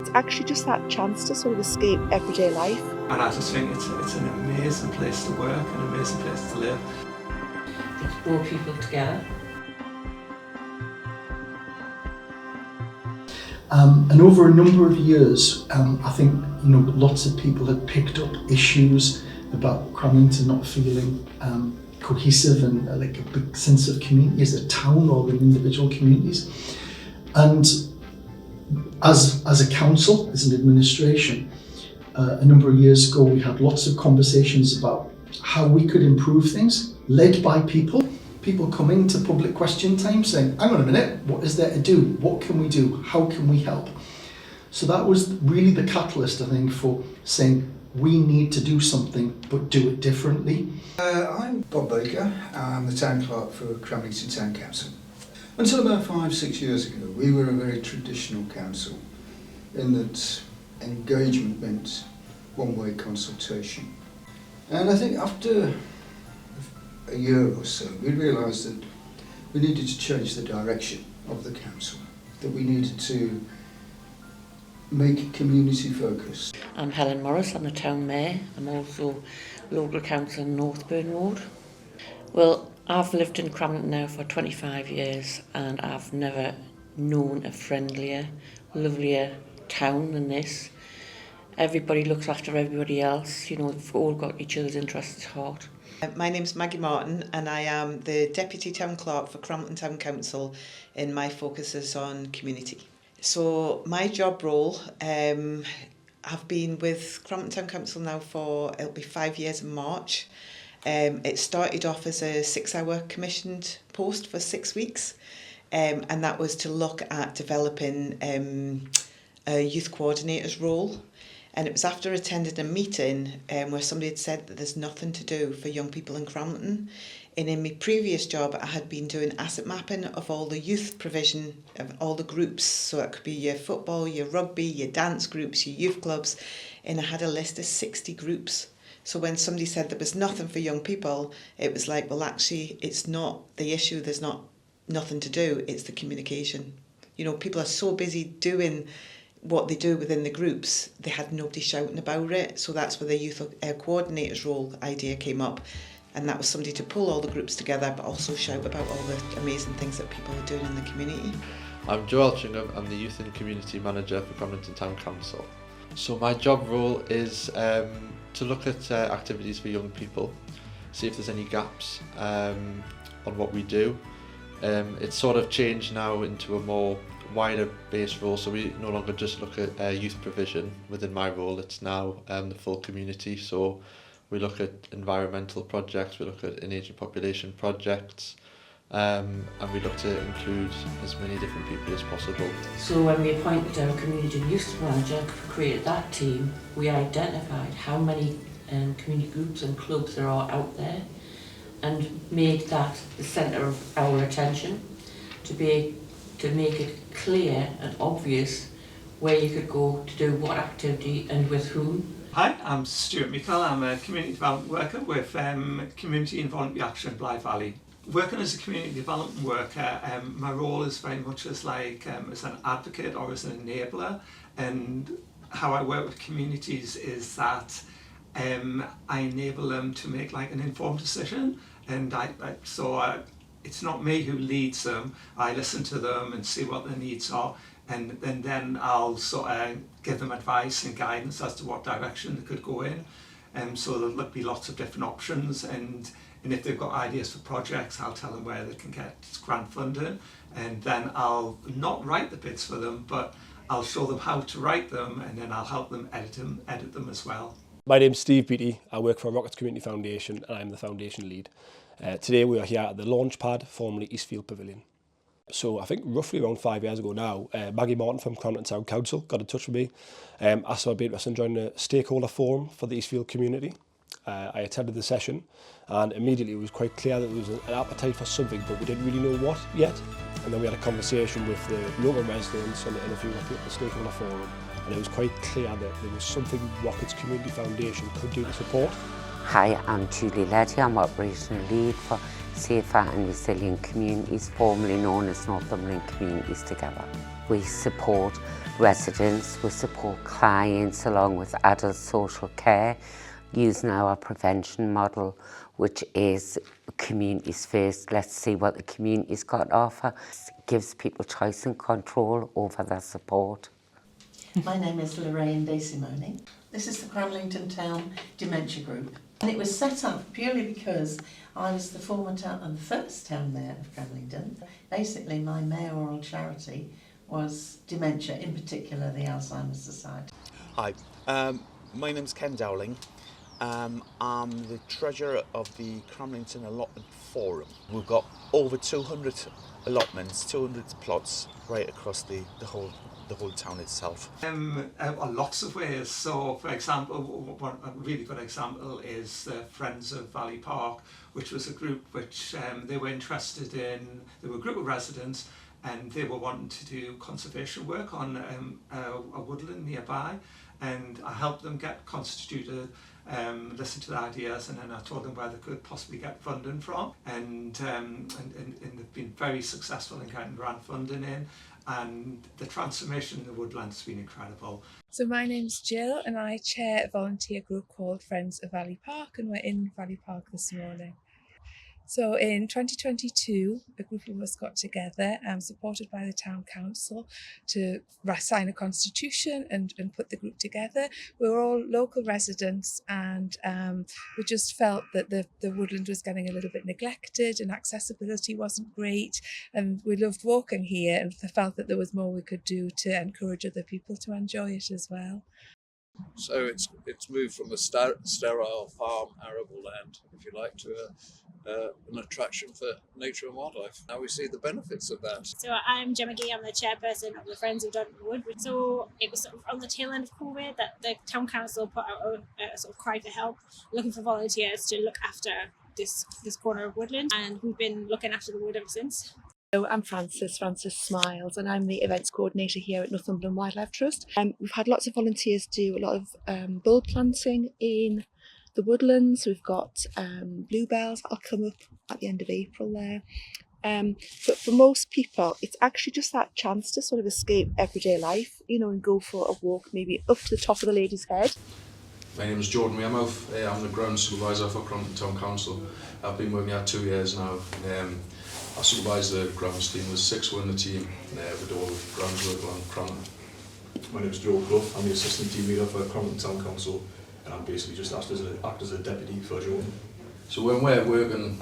it's actually just that chance to sort of escape everyday life. And I just think it's an amazing place to work, an amazing place to live. It's brought people together. And over a number of years, I think lots of people had picked up issues about Cramlington not feeling cohesive and like a big sense of community as a town or in individual communities. And as a council, as an administration, a number of years ago we had lots of conversations about how we could improve things, led by people. People coming to public question time saying, hang on a minute, what is there to do? What can we do? How can we help? So that was really the catalyst, I think, for saying we need to do something, but do it differently. I'm Bob Baker. I'm the town clerk for Cramlington Town Council. Until about 5-6 years ago, we were a very traditional council in that engagement meant one-way consultation. And I think after a year or so, we realised that we needed to change the direction of the council, that we needed to make community focused. I'm Helen Morris, I'm the town mayor. I'm also local councillor in Northburn Ward. Well, I've lived in Cramlington now for 25 years and I've never known a friendlier, lovelier town than this. Everybody looks after everybody else, we've all got each other's interests at heart. My name's Maggie Martin and I am the Deputy Town Clerk for Cramlington Town Council, and my focus is on community. So my job role, I've been with Cramlington Town Council now it'll be 5 years in March. It started off as a 6-hour commissioned post for 6 weeks, and that was to look at developing a youth coordinator's role. And it was after attending a meeting where somebody had said that there's nothing to do for young people in Cramlington. And in my previous job, I had been doing asset mapping of all the youth provision of all the groups. So that could be your football, your rugby, your dance groups, your youth clubs. And I had a list of 60 groups. So when somebody said there was nothing for young people, it was like, well, actually, it's not the issue. There's nothing to do. It's the communication. People are so busy doing what they do within the groups, they had nobody shouting about it. So that's where the youth coordinator's role idea came up. And that was somebody to pull all the groups together, but also shout about all the amazing things that people are doing in the community. I'm Joe Elchingham, I'm the Youth and Community Manager for Cramlington Town Council. So my job role is to look at activities for young people, see if there's any gaps on what we do. It's sort of changed now into a more wider based role, so we no longer just look at youth provision within my role. It's now the full community, so we look at environmental projects, we look at in-aging population projects, and we look to include as many different people as possible. So when we appointed our community youth manager, created that team, we identified how many community groups and clubs there are out there and made that the centre of our attention to make it clear and obvious where you could go to do what activity and with whom. Hi, I'm Stuart Michael. I'm a community development worker with Community and Voluntary Action in Blythe Valley. Working as a community development worker, my role is very much as an advocate or as an enabler, and how I work with communities is that I enable them to make an informed decision, and it's not me who leads them. I listen to them and see what their needs are, and then I'll sort of give them advice and guidance as to what direction they could go in. So there'll be lots of different options, and if they've got ideas for projects, I'll tell them where they can get grant funding, and then I'll not write the bids for them, but I'll show them how to write them, and then I'll help them edit them as well. My name's Steve Beattie. I work for Rockets Community Foundation and I'm the foundation lead. Today we are here at the launch pad, formerly Eastfield Pavilion. So I think roughly around 5 years ago now, Maggie Martin from Cramlington Town Council got in touch with me, asked if I'd be interested in joining a stakeholder forum for the Eastfield community. I attended the session and immediately it was quite clear that there was an appetite for something, but we didn't really know what yet. And then we had a conversation with the local residents and a few of the stakeholder forum, and it was quite clear that there was something Rockets Community Foundation could do to support. Hi, I'm Julie Leddy. I'm Operational Lead for Safer and Resilient Communities, formerly known as Northumberland Communities Together. We support residents, we support clients along with adult social care, using our prevention model, which is communities first. Let's see what the community's got to offer. It gives people choice and control over their support. My name is Lorraine Day-Simone. This is the Cramlington Town Dementia Group. And it was set up purely because I was the former town and the first town mayor of Cramlington. Basically, my mayoral charity was dementia, in particular the Alzheimer's Society. Hi, my name's Ken Dowling. I'm the treasurer of the Cramlington Allotment Forum. We've got over 200 allotments, 200 plots right across the whole town itself. Lots of ways. So, for example, a really good example is Friends of Valley Park, which was a group which they were interested in. They were a group of residents, and they were wanting to do conservation work on a woodland nearby, and I helped them get constituted, listen to the ideas, and then I told them where they could possibly get funding from, and they've been very successful in getting grant funding in, and the transformation in the woodlands has been incredible. So my name's Jill and I chair a volunteer group called Friends of Valley Park, and we're in Valley Park this morning. So in 2022, a group of us got together, supported by the Town Council, to sign a constitution and put the group together. We were all local residents, and we just felt that the woodland was getting a little bit neglected and accessibility wasn't great. And we loved walking here and felt that there was more we could do to encourage other people to enjoy it as well. So it's moved from a sterile farm, arable land, if you like, to an attraction for nature and wildlife. Now we see the benefits of that. So I'm Gemma Gee, I'm the chairperson of the Friends of Dunton Wood. So it was sort of on the tail end of COVID that the Town Council put out a sort of cry for help, looking for volunteers to look after this corner of woodland, and we've been looking after the wood ever since. So I'm Francis Smiles, and I'm the events coordinator here at Northumberland Wildlife Trust. We've had lots of volunteers do a lot of bulb planting in the woodlands. We've got bluebells that'll come up at the end of April there. But for most people, it's actually just that chance to sort of escape everyday life, you know, and go for a walk, maybe up to the top of the Lady's Head. My name is Jordan Wearmouth. I'm the ground supervisor for Cramlington Town Council. I've been with me for 2 years now. I supervise the grounds team. There's 6 in the team. We do all the grounds work along Cramlington. My name is Joe Clough. I'm the assistant team leader for Cramlington Town Council, and I'm basically just act as a deputy for Jordan. So when we're working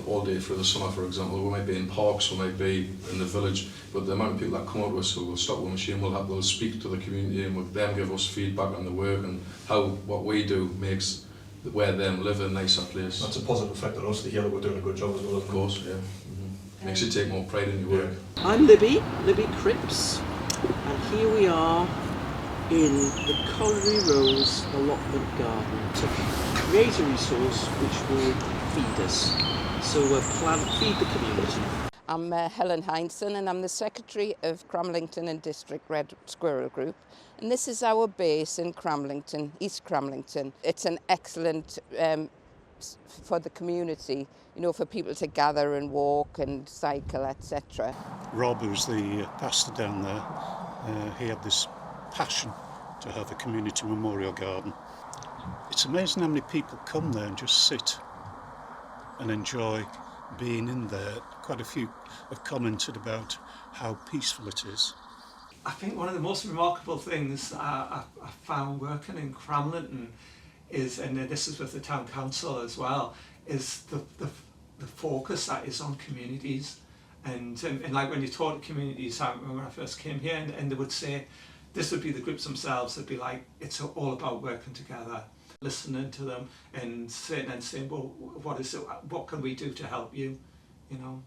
all day through the summer, for example, we might be in parks, we might be in the village, but the amount of people that come up to us, so we'll stop with a machine, they'll speak to the community, and we'll them give us feedback on the work and how what we do makes where them live a nicer place. That's a positive effect on us to hear that we're doing a good job as well. Of course, yeah. Makes you take more pride in your work. I'm Libby Cripps, and here we are in the Colliery Rose allotment garden to create a resource which will feed us. So we're planning to feed the community. I'm Helen Heinson, and I'm the secretary of Cramlington and District Red Squirrel Group. And this is our base in Cramlington, East Cramlington. It's an excellent for the community, you know, for people to gather and walk and cycle, etc. Rob, who's the pastor down there, he had this passion to have a community memorial garden. It's amazing how many people come there and just sit and enjoy being in there. Quite a few have commented about how peaceful it is. I think one of the most remarkable things I found working in Cramlington is, and this is with the Town Council as well, is the focus that is on communities. And like when you talk to communities, I remember when I first came here, and they would say, this would be the groups themselves, they'd be like, it's all about working together, listening to them and saying, well, what can we do to help you, you know?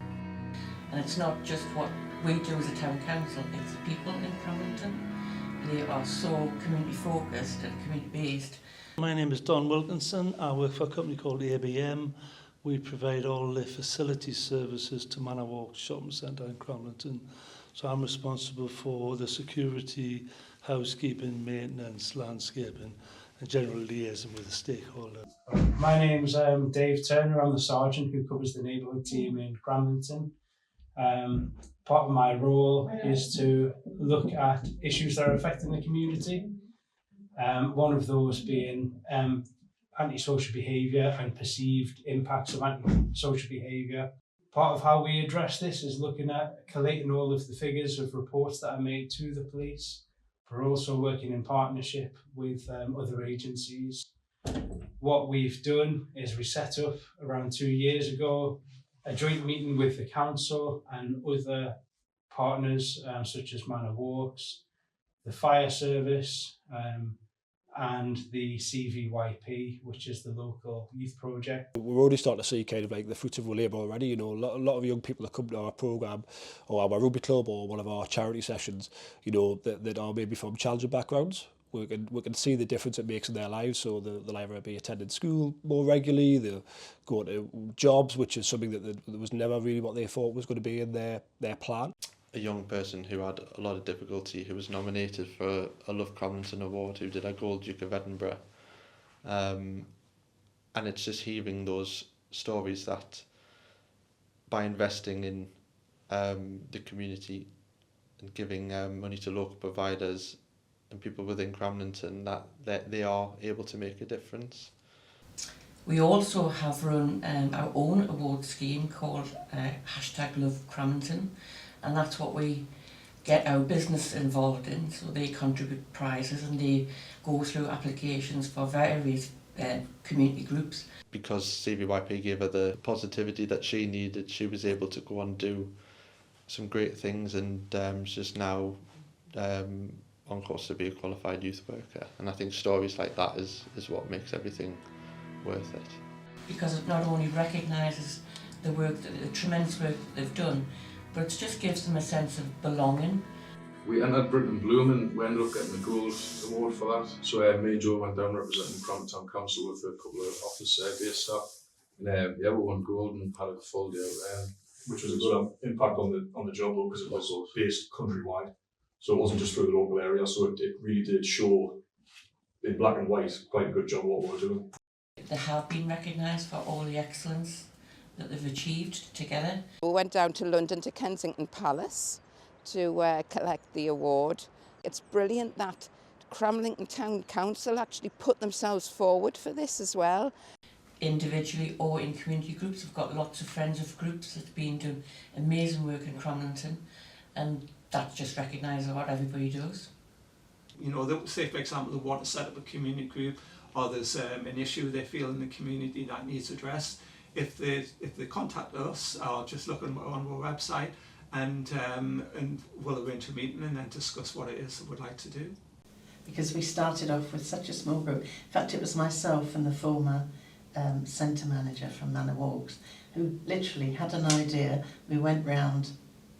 And it's not just what we do as a town council, it's the people in Cramlington. They are so community focused and community based. My name is Don Wilkinson. I work for a company called ABM. We provide all the facilities services to Manor Walk Shopping Centre in Cramlington. So I'm responsible for the security, housekeeping, maintenance, landscaping, and general liaison with the stakeholders. My name's Dave Turner. I'm the sergeant who covers the neighbourhood team in Cramlington. Part of my role is to look at issues that are affecting the community. One of those being antisocial behaviour and perceived impacts of antisocial behaviour. Part of how we address this is looking at collating all of the figures of reports that are made to the police. We're also working in partnership with other agencies. What we've done is we set up around 2 years ago a joint meeting with the council and other partners such as Man of Walks, the fire service, and the CVYP, which is the local youth project. We're already starting to see kind of like the fruits of our labour already. You know, a lot of young people that come to our programme or our rugby club or one of our charity sessions, you know, that are maybe from challenging backgrounds. We can see the difference it makes in their lives. So they'll either be attending school more regularly, they'll go to jobs, which is something that was never really what they thought was going to be in their plan. A young person who had a lot of difficulty, who was nominated for a Love Cramlington Award, who did a Gold Duke of Edinburgh. And it's just hearing those stories that by investing in the community and giving money to local providers and people within Cramlington, that they are able to make a difference. We also have run our own award scheme called #LoveCramlington, and that's what we get our business involved in. So they contribute prizes and they go through applications for various community groups. Because CVYP gave her the positivity that she needed, she was able to go and do some great things, and she's now on course to be a qualified youth worker. And I think stories like that is what makes everything worth it. Because it not only recognises the work, the tremendous work that they've done, but it just gives them a sense of belonging. We entered Britain Bloom and we ended up getting the Gold Award for that. So me and Joe went down representing Cramlington Town Council with a couple of office-based staff. And we won gold and had a full day out there. Which was a good impact on the job though, because it was based countrywide. So it wasn't just through the local area, so it really did show in black and white quite a good job what we were doing. They have been recognised for all the excellence that they've achieved together. We went down to London to Kensington Palace to collect the award. It's brilliant that Cramlington Town Council actually put themselves forward for this as well. Individually or in community groups, we've got lots of friends of groups that have been doing amazing work in Cramlington, and that just recognises what everybody does. You know, say for example they want to set up a community group, or there's an issue they feel in the community that needs addressed. If they contact us, or just look on our website, and we'll arrange a meeting and then discuss what it is that we'd like to do. Because we started off with such a small group. In fact, it was myself and the former centre manager from Manor Walks who literally had an idea. We went round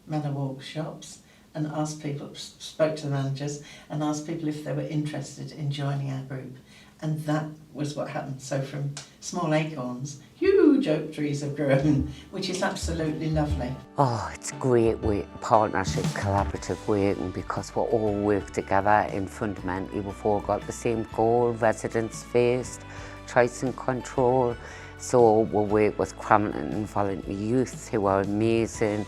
Manor Walks shops and asked people, spoke to the managers and asked people if they were interested in joining our group. And that was what happened. So from small acorns, huge oak trees have grown, which is absolutely lovely. Oh, it's great work, partnership, collaborative working, because we all work together and fundamentally we've all got the same goal, residents first, choice and control. So we work with Cramlington Volunteer Youth, who are amazing.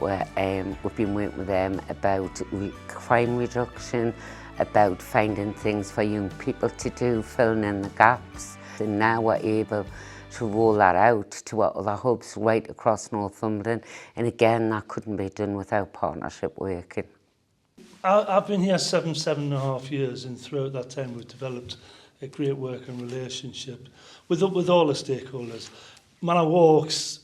We've been working with them about crime reduction, about finding things for young people to do, filling in the gaps. And now we're able to roll that out to our other hubs right across Northumberland. And again, that couldn't be done without partnership working. I've been here 7.5 years, and throughout that time we've developed a great working relationship with all the stakeholders. Manor Walks,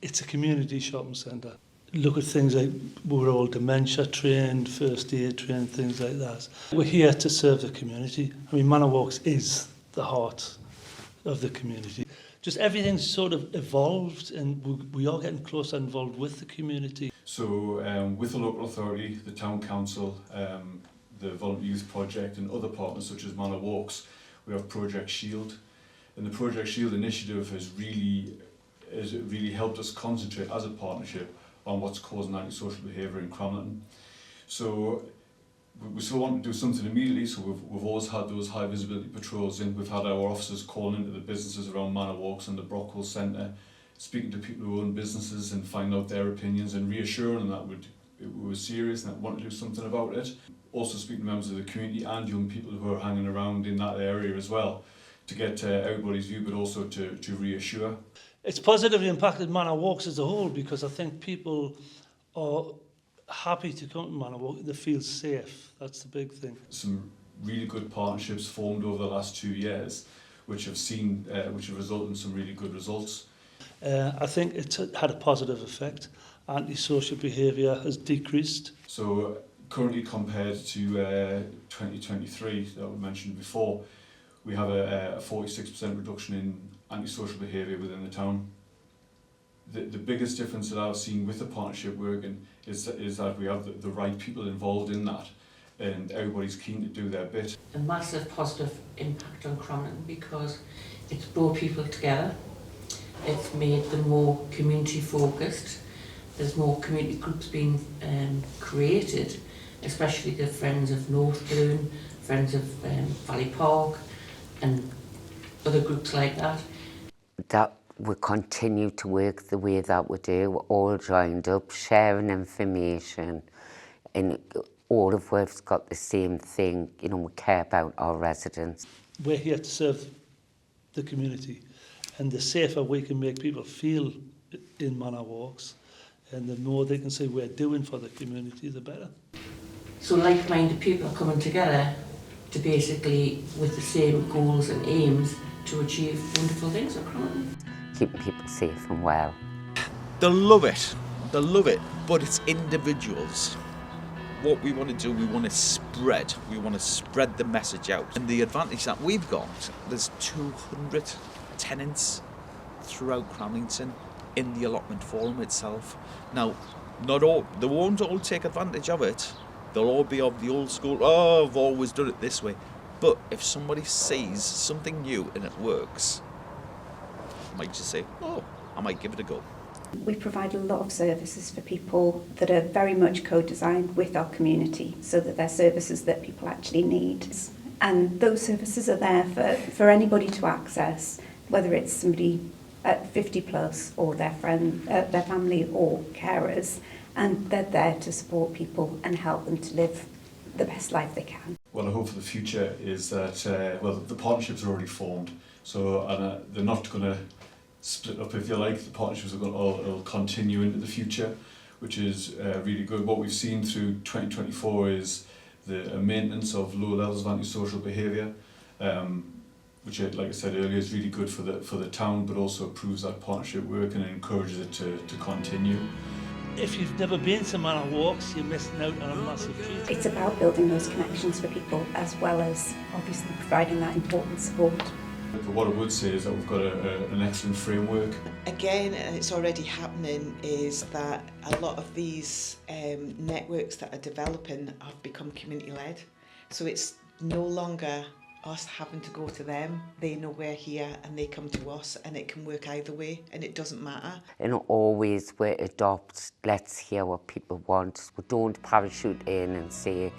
it's a community shopping centre. Look at things like we're all dementia trained, first aid trained, things like that. We're here to serve the community. I mean, Manor Walks is the heart of the community. Just everything's sort of evolved, and we are getting closer involved with the community. So with the local authority, the town council, the Volunteer Youth Project and other partners such as Manor Walks, we have Project Shield. And the Project Shield initiative has really helped us concentrate as a partnership on what's causing antisocial behaviour in Cramlington. So we still want to do something immediately, so we've always had those high visibility patrols in. We've had our officers calling into the businesses around Manor Walks and the Brockwell Centre, speaking to people who own businesses and find out their opinions and reassuring them that we were serious and that we want to do something about it. Also speaking to members of the community and young people who are hanging around in that area as well, to get everybody's view, but also to reassure. It's positively impacted Manor Walks as a whole, because I think people are happy to come to Manor Walk. They feel safe. That's the big thing. Some really good partnerships formed over the last 2 years, which have resulted in some really good results. I think it's had a positive effect. Antisocial behaviour has decreased. So currently, compared to 2023 that we mentioned before, we have a 46% reduction in antisocial behaviour within the town. The biggest difference that I've seen with the partnership working is that we have the right people involved in that, and everybody's keen to do their bit. A massive positive impact on Cramlington because it's brought people together. It's made them more community focused. There's more community groups being created, especially the Friends of North Bloon, Friends of Valley Park and other groups like that. That we continue to work the way that we do, we're all joined up, sharing information, and all of us got the same thing, you know, we care about our residents. We're here to serve the community, and the safer we can make people feel in Manor Walks, and the more they can say we're doing for the community, the better. So like-minded people are coming together to basically, with the same goals and aims, to achieve wonderful things at Cramlington. Keeping people safe and well. They love it, but it's individuals. What we want to do, we want to spread the message out. And the advantage that we've got, there's 200 tenants throughout Cramlington in the allotment forum itself. Now, they won't all take advantage of it. They'll all be of the old school, oh, I've always done it this way. But if somebody sees something new and it works, I might just say, oh, I might give it a go. We provide a lot of services for people that are very much co-designed with our community, so that they're services that people actually need. And those services are there for anybody to access, whether it's somebody at 50 plus or their friend, their family or carers, and they're there to support people and help them to live the best life they can. What I hope for the future is that, the partnerships are already formed, so they're not going to split up, if you like. The partnerships will continue into the future, which is really good. What we've seen through 2024 is the maintenance of low levels of antisocial behaviour, which, like I said earlier, is really good for the town, but also proves that partnership work and encourages it to continue. If you've never been to Manor Walks, you're missing out on a massive treat. It's about building those connections for people, as well as obviously providing that important support. But what I would say is that we've got an excellent framework. Again, and it's already happening, is that a lot of these networks that are developing have become community-led. So it's no longer us having to go to them. They know we're here and they come to us, and it can work either way, and it doesn't matter. And always we adopt, let's hear what people want. We don't parachute in and say,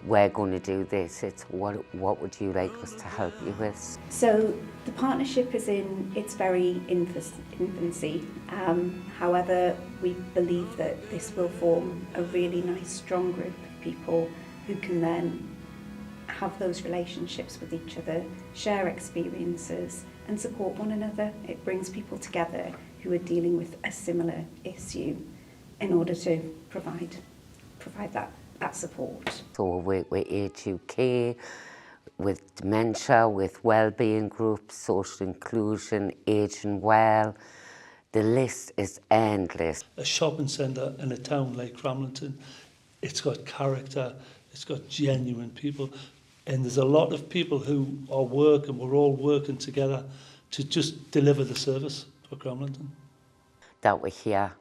we're going to do this. It's what would you like us to help you with? So the partnership is in its very infancy. However, we believe that this will form a really nice, strong group of people who can then have those relationships with each other, share experiences and support one another. It brings people together who are dealing with a similar issue in order to provide that support. So we're Age UK, with dementia, with wellbeing groups, social inclusion, aging well. The list is endless. A shopping centre in a town like Cramlington, it's got character, it's got genuine people, and there's a lot of people who are working, we're all working together to just deliver the service for Cramlington. That we're here,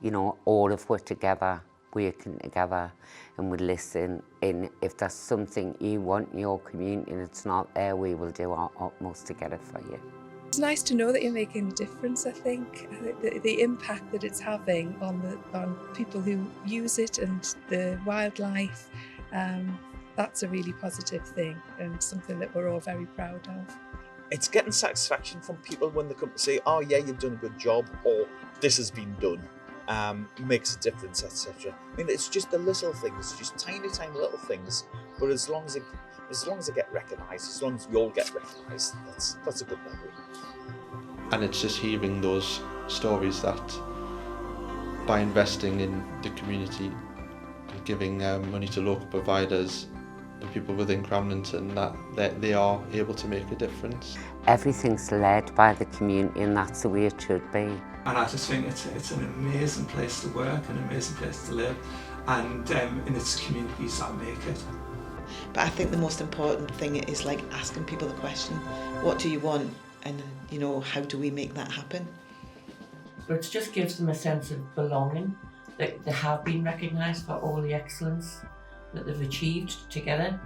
you know, all of us together, working together, and we listen, and if there's something you want in your community and it's not there, we will do our utmost to get it for you. It's nice to know that you're making a difference, I think. The impact that it's having on people who use it and the wildlife, that's a really positive thing and something that we're all very proud of. It's getting satisfaction from people when they come to say, oh yeah, you've done a good job, or this has been done, makes a difference, etc. I mean, it's just the little things, just tiny little things, but as long as they get recognised, as long as we all get recognised, that's a good memory. And it's just hearing those stories that by investing in the community and giving money to local providers, the people within Cramlington, that they are able to make a difference. Everything's led by the community, and that's the way it should be. And I just think it's an amazing place to work, an amazing place to live, and it's communities that make it. But I think the most important thing is like asking people the question, what do you want? And you know, how do we make that happen? So it just gives them a sense of belonging, that they have been recognised for all the excellence that they've achieved together.